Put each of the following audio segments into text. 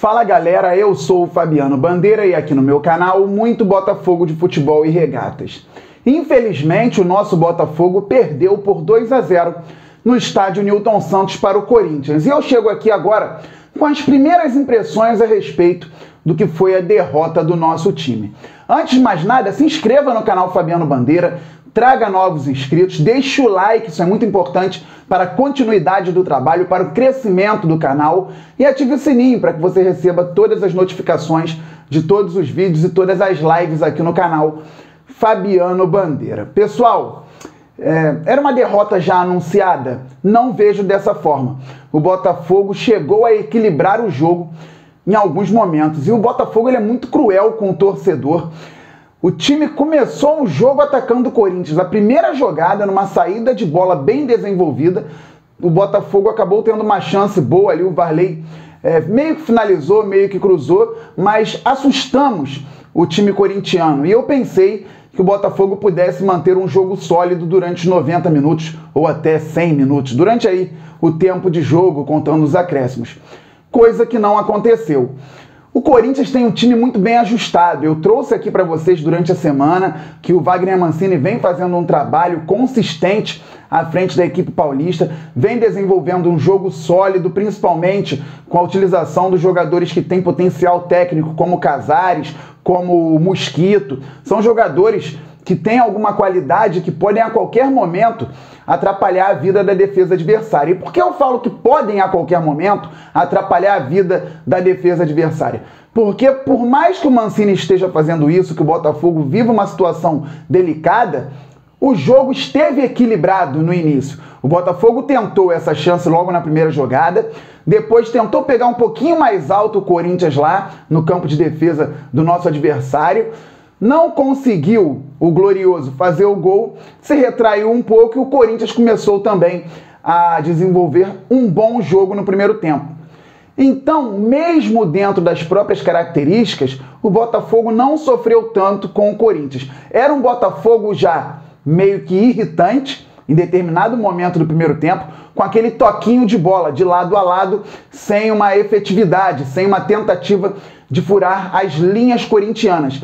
Fala galera, eu sou o Fabiano Bandeira e aqui no meu canal muito Botafogo de futebol e regatas. Infelizmente o nosso Botafogo perdeu por 2-0 no estádio Newton Santos para o Corinthians. E eu chego aqui agora com as primeiras impressões a respeito do que foi a derrota do nosso time. Antes de mais nada, se inscreva no canal Fabiano Bandeira, traga novos inscritos, deixe o like, isso é muito importante para a continuidade do trabalho, para o crescimento do canal, e ative o sininho para que você receba todas as notificações de todos os vídeos e todas as lives aqui no canal Fabiano Bandeira. Pessoal, era uma derrota já anunciada? Não vejo dessa forma. O Botafogo chegou a equilibrar o jogo em alguns momentos, e o Botafogo ele é muito cruel com o torcedor. O time começou o jogo atacando o Corinthians. A primeira jogada, numa saída de bola bem desenvolvida, o Botafogo acabou tendo uma chance boa ali. O Varley meio que finalizou, meio que cruzou, mas assustamos o time corintiano. E eu pensei que o Botafogo pudesse manter um jogo sólido durante 90 minutos ou até 100 minutos, durante aí o tempo de jogo, contando os acréscimos. Coisa que não aconteceu. O Corinthians tem um time muito bem ajustado. Eu trouxe aqui para vocês durante a semana que o Wagner Mancini vem fazendo um trabalho consistente à frente da equipe paulista, vem desenvolvendo um jogo sólido, principalmente com a utilização dos jogadores que têm potencial técnico, como Casares, como o Mosquito. São jogadores que têm alguma qualidade que podem a qualquer momento atrapalhar a vida da defesa adversária. E por que eu falo que podem a qualquer momento atrapalhar a vida da defesa adversária? Porque por mais que o Mancini esteja fazendo isso, que o Botafogo viva uma situação delicada, o jogo esteve equilibrado no início. O Botafogo tentou essa chance logo na primeira jogada, depois tentou pegar um pouquinho mais alto o Corinthians lá no campo de defesa do nosso adversário, não conseguiu o Glorioso fazer o gol, se retraiu um pouco e o Corinthians começou também a desenvolver um bom jogo no primeiro tempo. Então, mesmo dentro das próprias características, o Botafogo não sofreu tanto com o Corinthians. Era um Botafogo já meio que irritante em determinado momento do primeiro tempo, com aquele toquinho de bola de lado a lado, sem uma efetividade, sem uma tentativa de furar as linhas corintianas.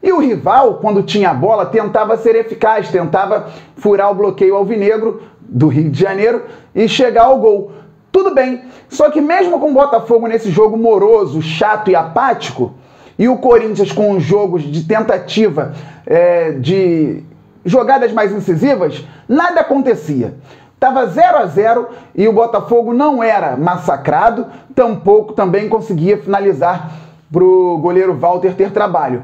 E o rival, quando tinha a bola, tentava ser eficaz, tentava furar o bloqueio alvinegro do Rio de Janeiro e chegar ao gol. Tudo bem, só que mesmo com o Botafogo nesse jogo moroso, chato e apático, e o Corinthians com os jogos de tentativa de jogadas mais incisivas, nada acontecia. Estava 0-0 e o Botafogo não era massacrado, tampouco também conseguia finalizar para o goleiro Walter ter trabalho.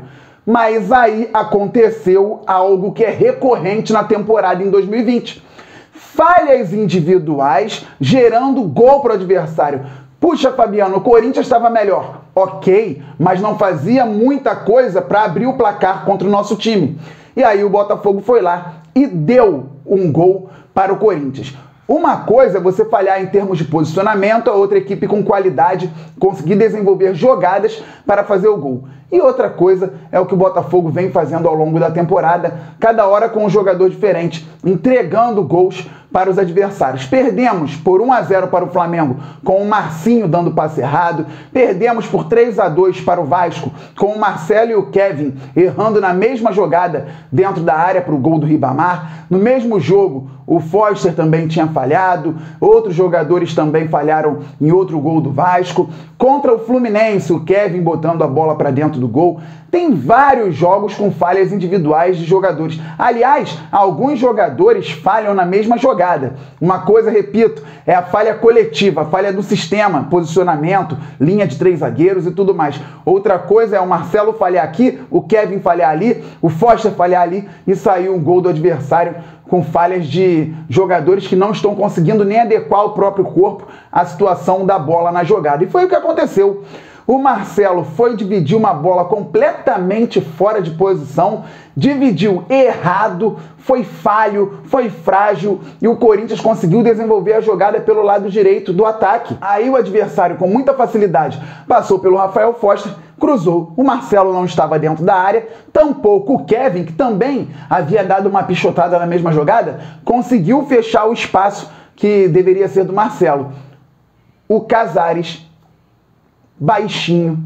Mas aí aconteceu algo que é recorrente na temporada em 2020. Falhas individuais gerando gol para o adversário. Puxa, Fabiano, o Corinthians estava melhor. Ok, mas não fazia muita coisa para abrir o placar contra o nosso time. E aí o Botafogo foi lá e deu um gol para o Corinthians. Uma coisa é você falhar em termos de posicionamento, a outra equipe com qualidade conseguir desenvolver jogadas para fazer o gol. E outra coisa é o que o Botafogo vem fazendo ao longo da temporada, cada hora com um jogador diferente, entregando gols para os adversários. Perdemos por 1-0 para o Flamengo, com o Marcinho dando passe errado. Perdemos por 3-2 para o Vasco, com o Marcelo e o Kevin errando na mesma jogada dentro da área para o gol do Ribamar. No mesmo jogo, o Foster também tinha falhado, outros jogadores também falharam em outro gol do Vasco. Contra o Fluminense, o Kevin botando a bola para dentro do gol. Tem vários jogos com falhas individuais de jogadores. Aliás, alguns jogadores falham na mesma jogada. Uma coisa, repito, é a falha coletiva, a falha do sistema, posicionamento, linha de 3 zagueiros e tudo mais. Outra coisa é o Marcelo falhar aqui, o Kevin falhar ali, o Foster falhar ali e sair um gol do adversário com falhas de jogadores que não estão conseguindo nem adequar o próprio corpo à situação da bola na jogada. E foi o que aconteceu. O Marcelo foi dividir uma bola completamente fora de posição, dividiu errado, foi falho, foi frágil e o Corinthians conseguiu desenvolver a jogada pelo lado direito do ataque. Aí o adversário, com muita facilidade, passou pelo Rafael Foster, cruzou. O Marcelo não estava dentro da área, tampouco o Kevin, que também havia dado uma pichotada na mesma jogada, conseguiu fechar o espaço que deveria ser do Marcelo. O Casares baixinho,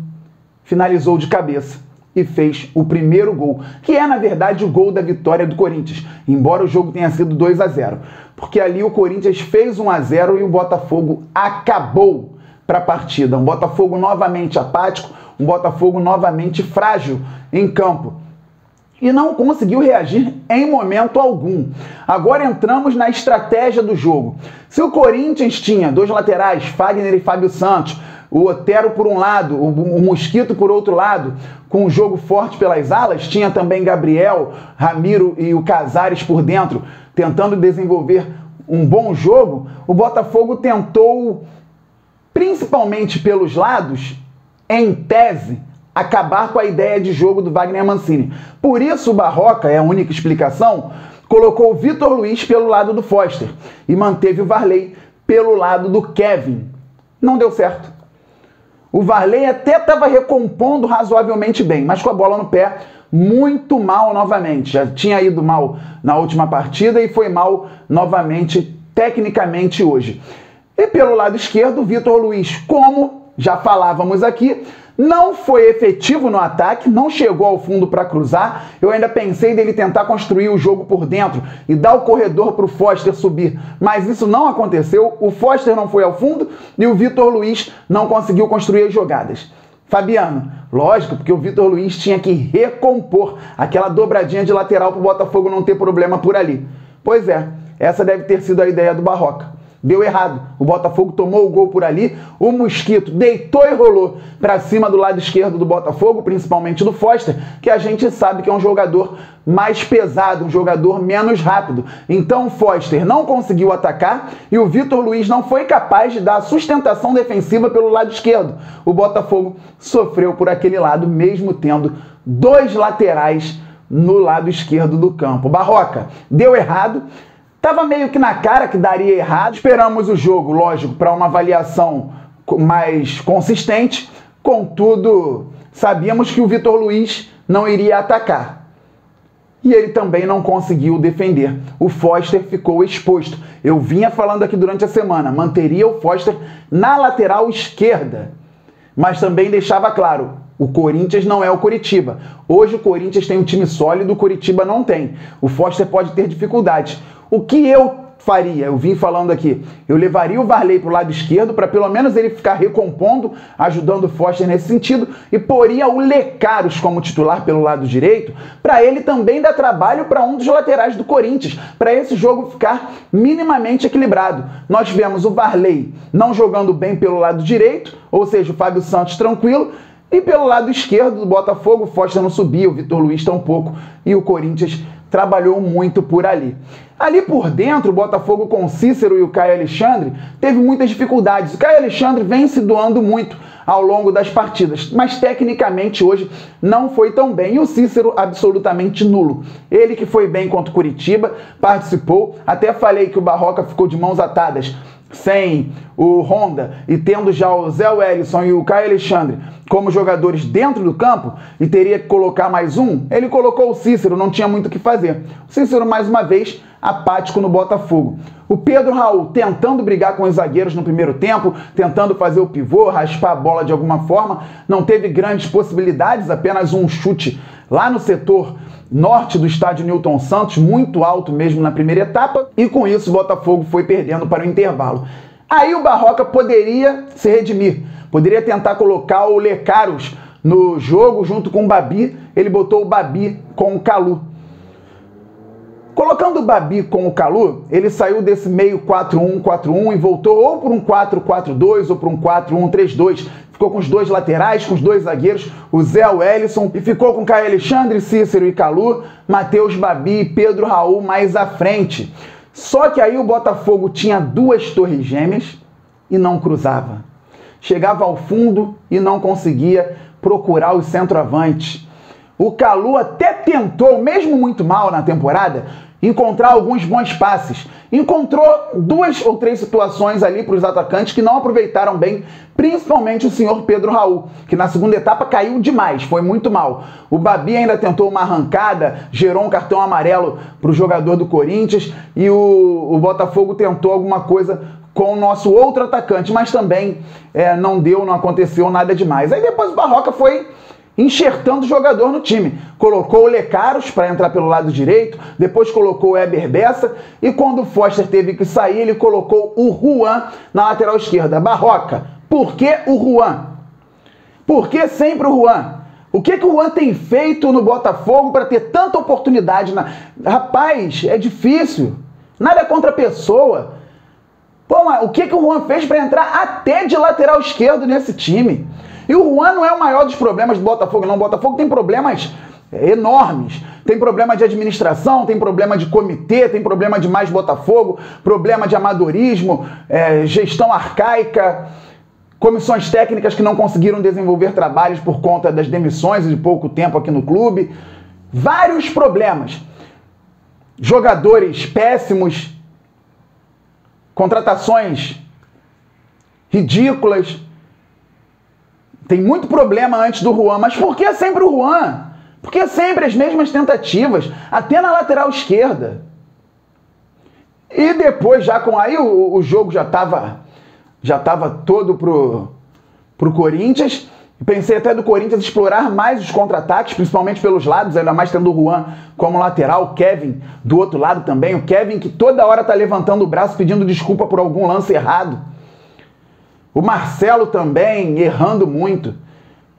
finalizou de cabeça e fez o primeiro gol, que é, na verdade, o gol da vitória do Corinthians, embora o jogo tenha sido 2-0, porque ali o Corinthians fez 1-0 e o Botafogo acabou para a partida. Um Botafogo novamente apático, um Botafogo novamente frágil em campo. E não conseguiu reagir em momento algum. Agora entramos na estratégia do jogo. Se o Corinthians tinha dois laterais, Fagner e Fábio Santos, o Otero por um lado, o Mosquito por outro lado, com um jogo forte pelas alas, tinha também Gabriel, Ramiro e o Casares por dentro, tentando desenvolver um bom jogo, o Botafogo tentou, principalmente pelos lados, em tese, acabar com a ideia de jogo do Wagner Mancini. Por isso o Barroca, é a única explicação, colocou o Vitor Luiz pelo lado do Foster e manteve o Varley pelo lado do Kevin. Não deu certo. O Varley até estava recompondo razoavelmente bem, mas com a bola no pé, muito mal novamente. Já tinha ido mal na última partida e foi mal novamente tecnicamente hoje. E pelo lado esquerdo, o Vitor Luiz, como já falávamos aqui, não foi efetivo no ataque, não chegou ao fundo para cruzar. Eu ainda pensei dele tentar construir o jogo por dentro e dar o corredor para o Foster subir, mas isso não aconteceu. O Foster não foi ao fundo e o Vitor Luiz não conseguiu construir as jogadas. Fabiano, lógico, porque o Vitor Luiz tinha que recompor aquela dobradinha de lateral para o Botafogo não ter problema por ali. Pois é, essa deve ter sido a ideia do Barroca. Deu errado. O Botafogo tomou o gol por ali, o Mosquito deitou e rolou para cima do lado esquerdo do Botafogo, principalmente do Foster, que a gente sabe que é um jogador mais pesado, um jogador menos rápido. Então o Foster não conseguiu atacar e o Vitor Luiz não foi capaz de dar sustentação defensiva pelo lado esquerdo. O Botafogo sofreu por aquele lado, mesmo tendo dois laterais no lado esquerdo do campo. Barroca, deu errado. Tava meio que na cara que daria errado. Esperamos o jogo, lógico, para uma avaliação mais consistente. Contudo, sabíamos que o Vitor Luiz não iria atacar. E ele também não conseguiu defender. O Foster ficou exposto. Eu vinha falando aqui durante a semana, manteria o Foster na lateral esquerda. Mas também deixava claro, o Corinthians não é o Coritiba. Hoje o Corinthians tem um time sólido, o Coritiba não tem. O Foster pode ter dificuldades. O que eu faria? Eu vim falando aqui. Eu levaria o Varley para o lado esquerdo para pelo menos ele ficar recompondo, ajudando o Foster nesse sentido, e poria o Lecaros como titular pelo lado direito, para ele também dar trabalho para um dos laterais do Corinthians, para esse jogo ficar minimamente equilibrado. Nós vemos o Varley não jogando bem pelo lado direito, ou seja, o Fábio Santos tranquilo, e pelo lado esquerdo do Botafogo, o Foster não subia, o Vitor Luiz tampouco, e o Corinthians trabalhou muito por ali. Ali por dentro, o Botafogo com o Cícero e o Caio Alexandre teve muitas dificuldades. O Caio Alexandre vem se doando muito ao longo das partidas, mas tecnicamente hoje não foi tão bem. E o Cícero absolutamente nulo. Ele que foi bem contra o Curitiba, participou, até falei que o Barroca ficou de mãos atadas sem o Honda e tendo já o Zé Wellison e o Caio Alexandre como jogadores dentro do campo e teria que colocar mais um, ele colocou o Cícero, não tinha muito o que fazer. O Cícero, mais uma vez, apático no Botafogo. O Pedro Raul tentando brigar com os zagueiros no primeiro tempo, tentando fazer o pivô, raspar a bola de alguma forma, não teve grandes possibilidades, apenas um chute lá no setor norte do estádio Newton Santos, muito alto mesmo na primeira etapa, e com isso o Botafogo foi perdendo para o intervalo. Aí o Barroca poderia se redimir, poderia tentar colocar o Lecaros no jogo junto com o Babi, ele botou o Babi com o Calu. Colocando o Babi com o Calu, ele saiu desse meio 4-1-4-1 e voltou ou por um 4-4-2 ou por um 4-1-3-2. Ficou com os dois laterais, com os dois zagueiros, o Zé Wellison, e ficou com Caio Alexandre, Cícero e Calu, Matheus, Babi e Pedro Raul mais à frente. Só que aí o Botafogo tinha duas torres gêmeas e não cruzava. Chegava ao fundo e não conseguia procurar os centroavantes. O Calu até tentou, mesmo muito mal na temporada, encontrar alguns bons passes. Encontrou duas ou três situações ali para os atacantes que não aproveitaram bem, principalmente o senhor Pedro Raul, que na segunda etapa caiu demais, foi muito mal. O Babi ainda tentou uma arrancada, gerou um cartão amarelo para o jogador do Corinthians e o Botafogo tentou alguma coisa com o nosso outro atacante, mas também não aconteceu nada demais. Aí depois o Barroca foi enxertando o jogador no time. Colocou o Lecaros para entrar pelo lado direito, depois colocou o Eber Bessa, e quando o Foster teve que sair, ele colocou o Juan na lateral esquerda. Barroca, por que o Juan? Por que sempre o Juan? O que o Juan tem feito no Botafogo para ter tanta oportunidade? Rapaz, é difícil. Nada contra a pessoa. Pô, mas o que o Juan fez para entrar até de lateral esquerdo nesse time? E o Juan não é o maior dos problemas do Botafogo, não. O Botafogo tem problemas enormes. Tem problema de administração, tem problema de comitê, tem problema de mais Botafogo, problema de amadorismo, gestão arcaica, comissões técnicas que não conseguiram desenvolver trabalhos por conta das demissões e de pouco tempo aqui no clube. Vários problemas. Jogadores péssimos, contratações ridículas. Tem muito problema antes do Juan, mas por que sempre o Juan? Por que sempre as mesmas tentativas, até na lateral esquerda? E depois, aí o jogo já estava todo pro Corinthians. Pensei até do Corinthians explorar mais os contra-ataques, principalmente pelos lados, ainda mais tendo o Juan como lateral, o Kevin do outro lado também. O Kevin que toda hora tá levantando o braço pedindo desculpa por algum lance errado. O Marcelo também errando muito.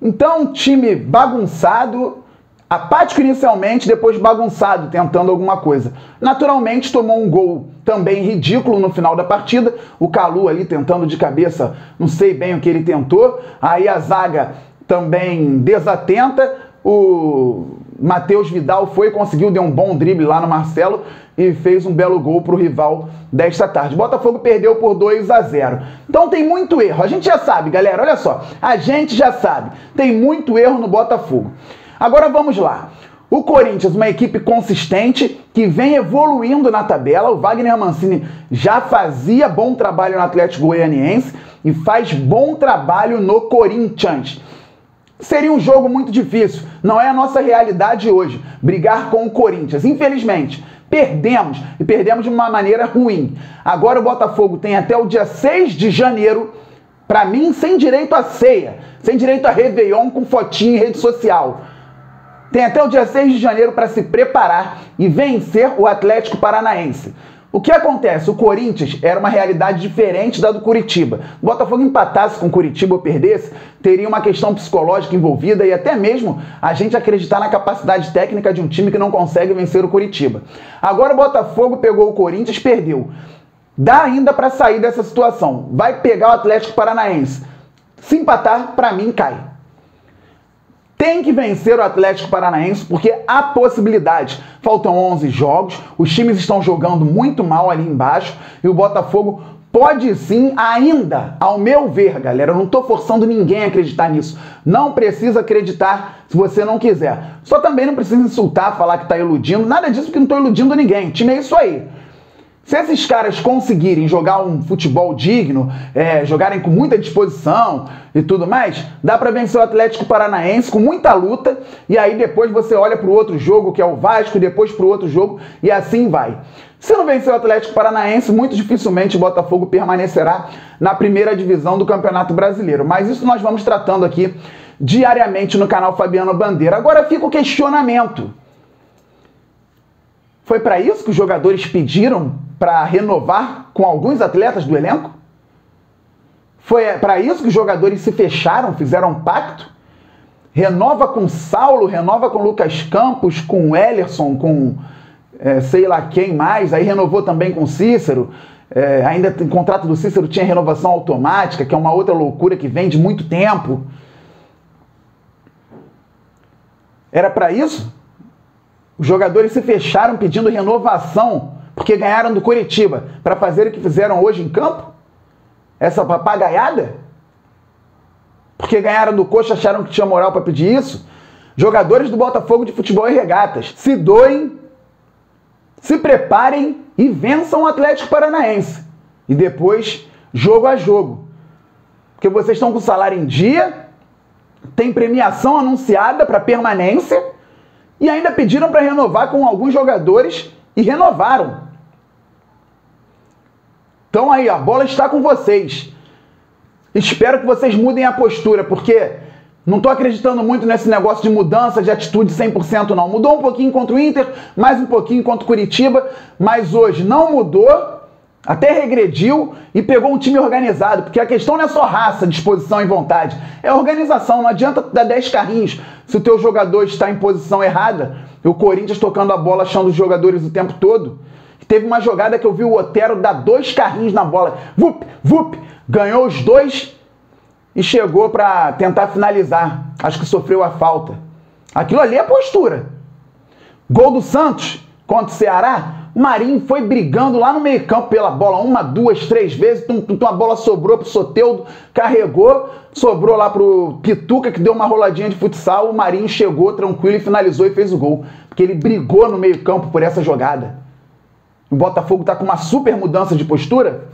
Então, time bagunçado, apático inicialmente, depois bagunçado, tentando alguma coisa. Naturalmente, tomou um gol também ridículo no final da partida. O Calu ali tentando de cabeça, não sei bem o que ele tentou. Aí a zaga também desatenta. O Matheus Vidal conseguiu, deu um bom drible lá no Marcelo e fez um belo gol para o rival desta tarde. Botafogo perdeu por 2-0. Então tem muito erro. A gente já sabe, galera, olha só. A gente já sabe. Tem muito erro no Botafogo. Agora vamos lá. O Corinthians, uma equipe consistente, que vem evoluindo na tabela. O Wagner Mancini já fazia bom trabalho no Atlético Goianiense e faz bom trabalho no Corinthians. Seria um jogo muito difícil. Não é a nossa realidade hoje, brigar com o Corinthians. Infelizmente, perdemos, e perdemos de uma maneira ruim. Agora o Botafogo tem até o dia 6 de janeiro, para mim, sem direito a ceia, sem direito a Réveillon com fotinho em rede social. Tem até o dia 6 de janeiro para se preparar e vencer o Atlético Paranaense. O que acontece? O Corinthians era uma realidade diferente da do Curitiba. O Botafogo empatasse com o Curitiba ou perdesse, teria uma questão psicológica envolvida e até mesmo a gente acreditar na capacidade técnica de um time que não consegue vencer o Curitiba. Agora o Botafogo pegou o Corinthians, perdeu. Dá ainda para sair dessa situação. Vai pegar o Atlético Paranaense. Se empatar, para mim, cai. Tem que vencer o Atlético Paranaense porque há possibilidade. Faltam 11 jogos, os times estão jogando muito mal ali embaixo e o Botafogo pode sim ainda, ao meu ver, galera, eu não estou forçando ninguém a acreditar nisso. Não precisa acreditar se você não quiser. Só também não precisa insultar, falar que está iludindo, nada disso porque não estou iludindo ninguém. O time é isso aí. Se esses caras conseguirem jogar um futebol digno, jogarem com muita disposição e tudo mais, dá para vencer o Atlético Paranaense com muita luta, e aí depois você olha para o outro jogo, que é o Vasco, depois para o outro jogo, e assim vai. Se não vencer o Atlético Paranaense, muito dificilmente o Botafogo permanecerá na primeira divisão do Campeonato Brasileiro. Mas isso nós vamos tratando aqui diariamente no canal Fabiano Bandeira. Agora fica o questionamento. Foi para isso que os jogadores pediram para renovar com alguns atletas do elenco? Foi para isso que os jogadores se fecharam, fizeram um pacto? Renova com Saulo, renova com Lucas Campos, com Ellerson, com sei lá quem mais, aí renovou também com Cícero. Ainda o contrato do Cícero tinha renovação automática, que é uma outra loucura que vem de muito tempo. Era para isso? Os jogadores se fecharam pedindo renovação porque ganharam do Curitiba para fazer o que fizeram hoje em campo? Essa papagaiada? Porque ganharam do Coxa, acharam que tinha moral para pedir isso? Jogadores do Botafogo de Futebol e Regatas, se doem, se preparem e vençam o Atlético Paranaense. E depois, jogo a jogo. Porque vocês estão com o salário em dia, tem premiação anunciada para permanência, e ainda pediram para renovar com alguns jogadores e renovaram. Então aí, a bola está com vocês. Espero que vocês mudem a postura, porque não estou acreditando muito nesse negócio de mudança de atitude 100% não. Mudou um pouquinho contra o Inter, mais um pouquinho contra o Curitiba, mas hoje não mudou, até regrediu e pegou um time organizado, porque a questão não é só raça, disposição e vontade, é organização. Não adianta dar 10 carrinhos se o teu jogador está em posição errada. O Corinthians tocando a bola, achando os jogadores o tempo todo. Teve uma jogada que eu vi o Otero dar 2 carrinhos na bola, vup, vup, ganhou os 2 e chegou para tentar finalizar. Acho que sofreu a falta. Aquilo ali é postura. Gol do Santos contra o Ceará, o Marinho foi brigando lá no meio campo pela bola, 1, 2, 3 vezes, a bola sobrou pro Soteldo, carregou, sobrou lá pro Pituca, que deu uma roladinha de futsal, o Marinho chegou tranquilo e finalizou e fez o gol, porque ele brigou no meio campo por essa jogada. O Botafogo tá com uma super mudança de postura.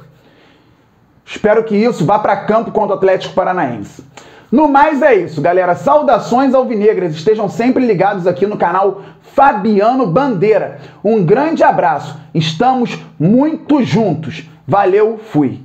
Espero que isso vá para campo contra o Atlético Paranaense. No mais é isso, galera. Saudações alvinegras. Estejam sempre ligados aqui no canal Fabiano Bandeira. Um grande abraço. Estamos muito juntos. Valeu, fui.